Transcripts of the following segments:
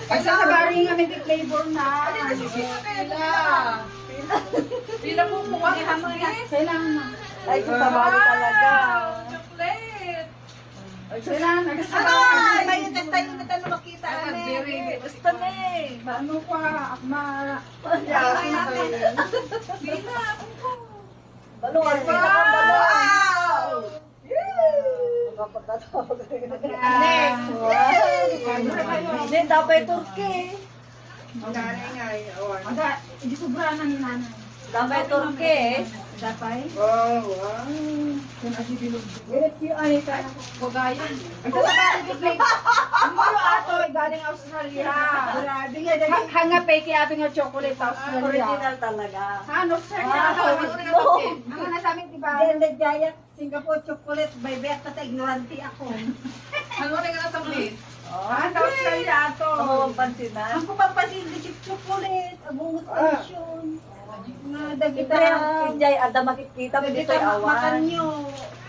Kasi sa baring nga may flavor na. Pila po po ang Kailangan na. Ay, kasabali talaga. chocolate. Kailangan na. Ay, tayo test tayo na tayo makita. Basta na eh. Ano pa? Akma. Pila po. Balungan, pinakabalo. Magkapagkatawag kayo. Next. Hindi, dapat Turkey. Hindi sobra na ni nanay. Dapat Turkey. Dapay? Wow. Yung asibilog. Ganit yung ay ka. Wagayan. Ang kasabali di play. Ang mga ato ay galing Australia. Grabe nga. Hanga peke ato nga chocolate sa Australia. Original talaga. Ano sir? Ano? Ang nasabi diba? Ganda Jaya, Singapore chocolate, by Berta ta ignorante ako. Ano rin ka na sa place? Sa Australia ato. Ako ang pansinan. Ang papapasin di chocolate, abungot tradisyon. Nga dagita. Kaya, Jay, ada makikita mo dito ay Makan awan. nyo.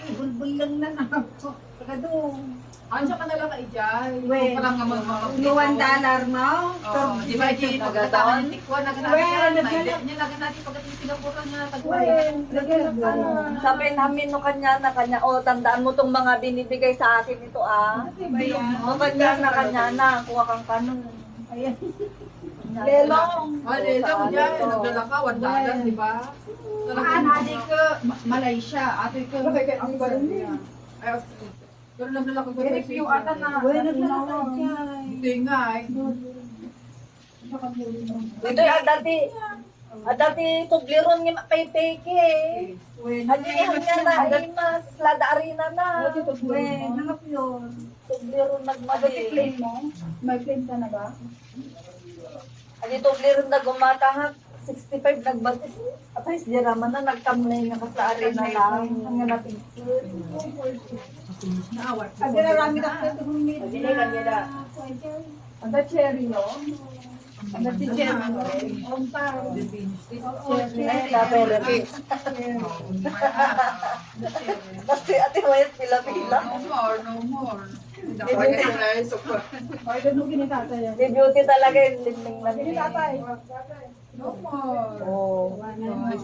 Ibulbul lang na ako. Tagadong. Andiyan ka na lang kay Jai. Well, Ito pa lang nga mga $1 mo. Oh, di ba Jai, pagkataon ni Tikwa, niya nagan natin pagdating Singapore nga tagway. Sabi namin no kanya na kanya, oh tandaan mo tong mga binibigay sa akin ito ah. O kanya na, kuha kang kanon. Ayan. Lelong. Ah, dito Jai, nagdala ka, $1, di ba? Maan adik ko Malaysia. Ato ko Australia. Ay, pero nagdala ko ba Ganit yung ata na. Bueno, naglalakad Jai. Hindi nga eh. Ito yung dati tugliron nga paypeke eh. Hadihan nga na, imas, slada arena na. Bueno, nangap yun. Tugliron Claim nagmali. mo? May claim ka na ba? Adi tugliron na gumatahak. 65 nagbatis. At least di raman na nagtamnay nga sa arena lang. Hanggang natin. Adi na rami na ko ito humit na. Ang da cherry no? Ang da cherry no? Ang Ay, dapat Kasi ate mo yan pila-pila. No more, no more. Ay, ganun ginitata yan. Di beauty talaga yung limling na Ginitata eh. No more. Oo.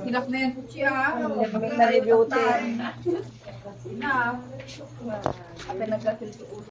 Kinap na yan, Puchi ah. Limling na ni beauty. Enough. At nagkatil